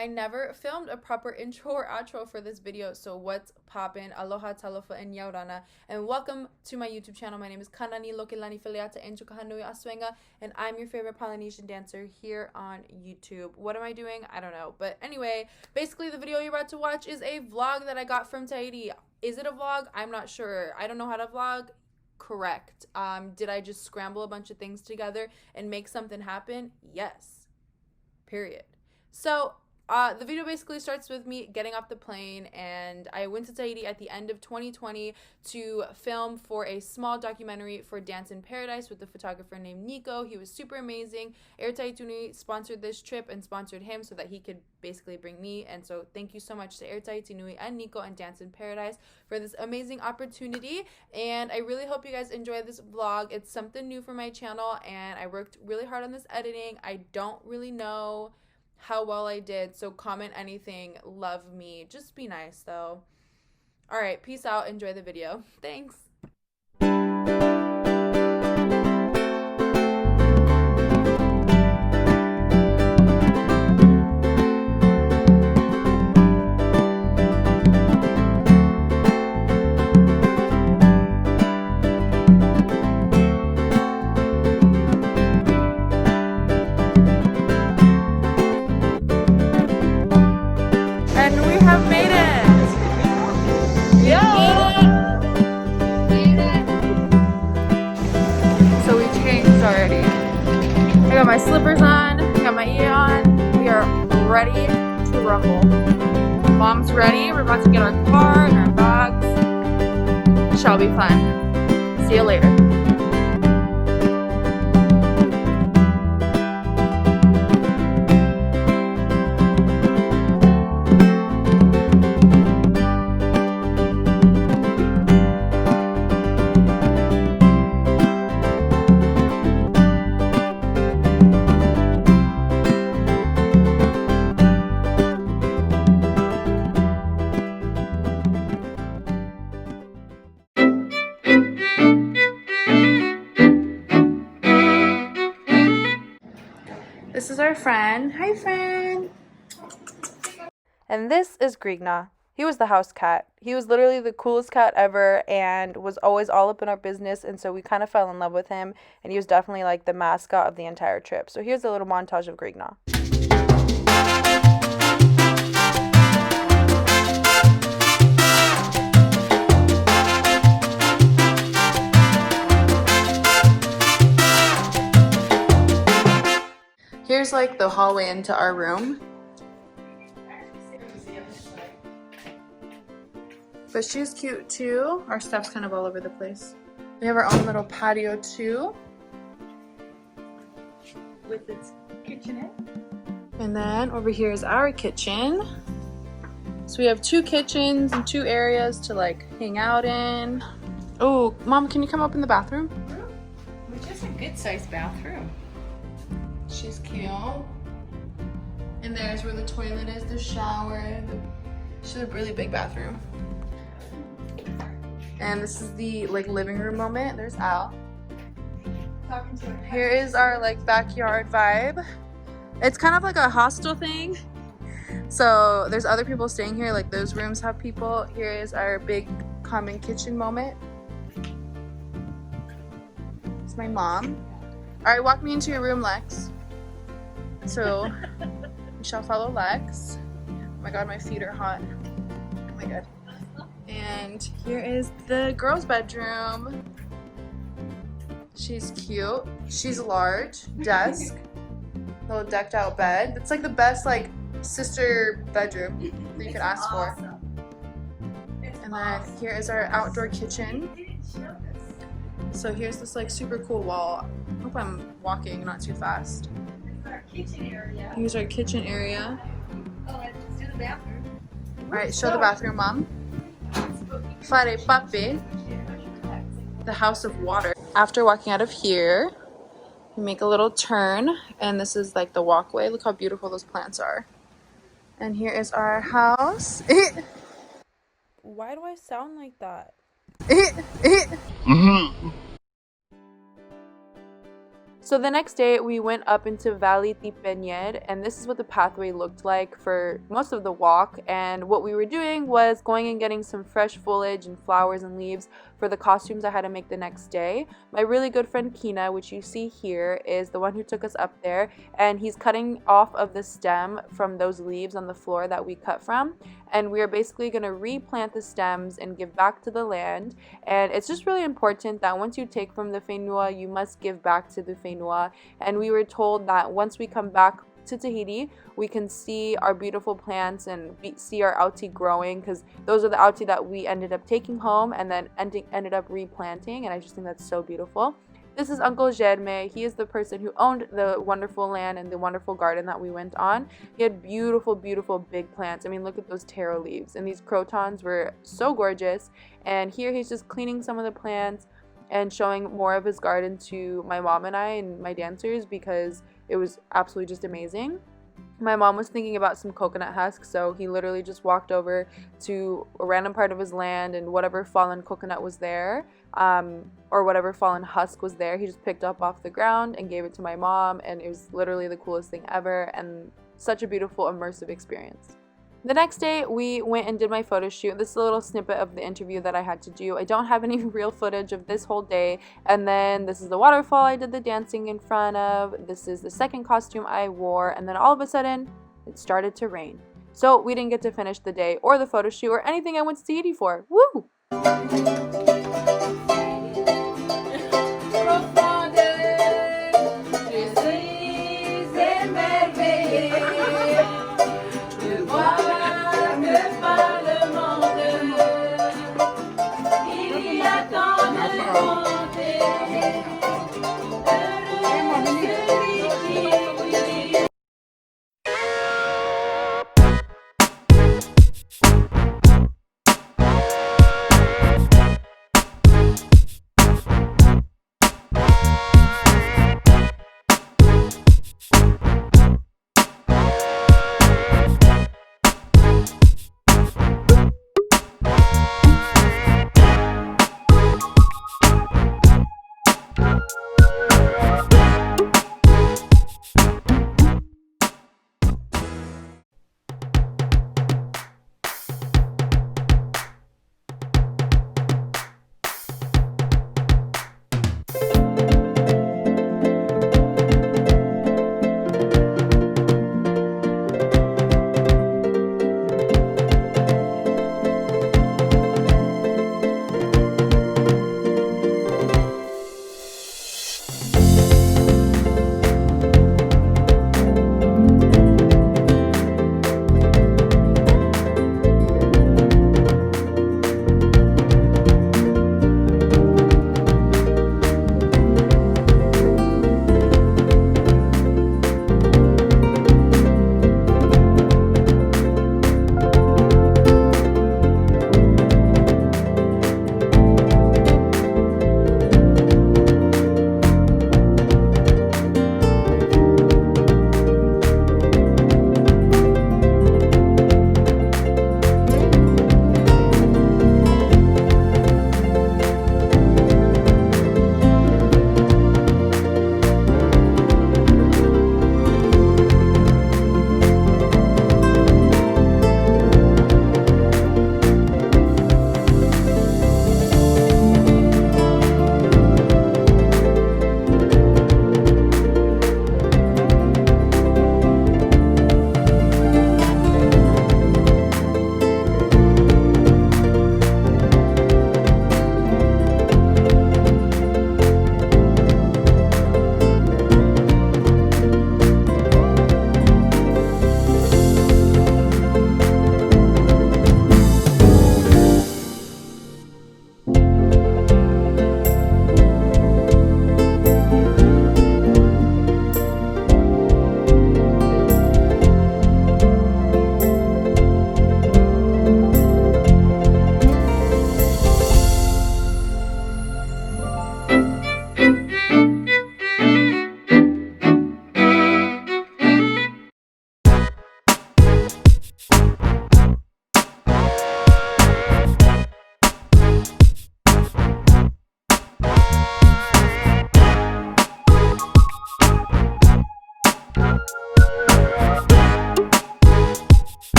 I never filmed a proper intro or outro for this video, so what's poppin'? Aloha, talofa, and yaurana, and welcome to my YouTube channel. My name is kananilokelani and I'm your favorite Polynesian dancer here on YouTube. What am I doing? I don't know, but anyway, basically the video you're about to watch is a vlog that I got from Tahiti. Is it a vlog? I'm not sure. I don't know how to vlog. Correct. Did I just scramble a bunch of things together and make something happen? Yes. Period. So the video basically starts with me getting off the plane, and I went to Tahiti at the end of 2020 to film for a small documentary for Dance in Paradise with a photographer named Nico. He was super amazing. Air Tahiti Nui sponsored this trip and sponsored him so that he could basically bring me, and so thank you so much to Air Tahiti Nui and Nico and Dance in Paradise for this amazing opportunity, and I really hope you guys enjoy this vlog. It's something new for my channel, and I worked really hard on this editing. I don't really know how well I did, so comment anything. Love me. Just be nice though. All right, peace out. Enjoy the video. Thanks. I got my slippers on, I got my ear on. We are ready to rumble. Mom's ready. We're about to get our car and our bags. It shall be fun. See you later. This is our friend. Hi, friend. And this is Grigna. He was the house cat. He was literally the coolest cat ever and was always all up in our business, and so we kind of fell in love with him, and he was definitely like the mascot of the entire trip. So here's a little montage of Grigna. Here's like the hallway into our room. But she's cute too. Our stuff's kind of all over the place. We have our own little patio too, with its kitchenette. And then over here is our kitchen. So we have two kitchens and two areas to like hang out in. Oh, Mom, can you come up in the bathroom? Which is a good sized bathroom. She's cute. And there's where the toilet is, the shower. She's a really big bathroom. And this is the like living room moment. There's Al. Here is our like backyard vibe. It's kind of like a hostel thing. So there's other people staying here, like those rooms have people. Here is our big common kitchen moment. It's my mom. All right, walk me into your room, Lex. So we shall follow Lex. Oh my god, my feet are hot. Oh my god. And here is the girls' bedroom. She's cute. She's large. Desk. Little decked out bed. It's like the best like sister bedroom that you could ask for. And then here is our outdoor kitchen. So here's this like super cool wall. I hope I'm walking not too fast. Here's our kitchen area. Let's do the bathroom. Alright, show the bathroom, Mom. Fare pape. The house of water. After walking out of here, we make a little turn, and this is like the walkway. Look how beautiful those plants are. And here is our house. Why do I sound like that? So the next day we went up into Valley Tipeñed, and this is what the pathway looked like for most of the walk. And what we were doing was going and getting some fresh foliage and flowers and leaves for the costumes I had to make the next day. My really good friend Kina, which you see here, is the one who took us up there, and he's cutting off of the stem from those leaves on the floor that we cut from, and we are basically going to replant the stems and give back to the land. And it's just really important that once you take from the whenua, you must give back to the whenua. And we were told that once we come back to Tahiti, we can see our beautiful plants and see our auti growing, because those are the auti that we ended up taking home and then ended up replanting, and I just think that's so beautiful. This is Uncle Jerme. He is the person who owned the wonderful land and the wonderful garden that we went on. He had beautiful, beautiful big plants. I mean, look at those taro leaves, and these crotons were so gorgeous. And here he's just cleaning some of the plants and showing more of his garden to my mom and I and my dancers, because it was absolutely just amazing. My mom was thinking about some coconut husks, so he literally just walked over to a random part of his land, and whatever fallen coconut was there, or whatever fallen husk was there, he just picked up off the ground and gave it to my mom, and it was literally the coolest thing ever and such a beautiful immersive experience. The next day, we went and did my photo shoot. This is a little snippet of the interview that I had to do. I don't have any real footage of this whole day. And then this is the waterfall I did the dancing in front of. This is the second costume I wore. And then all of a sudden, it started to rain. So we didn't get to finish the day or the photo shoot or anything I went to Tahiti for. Woo!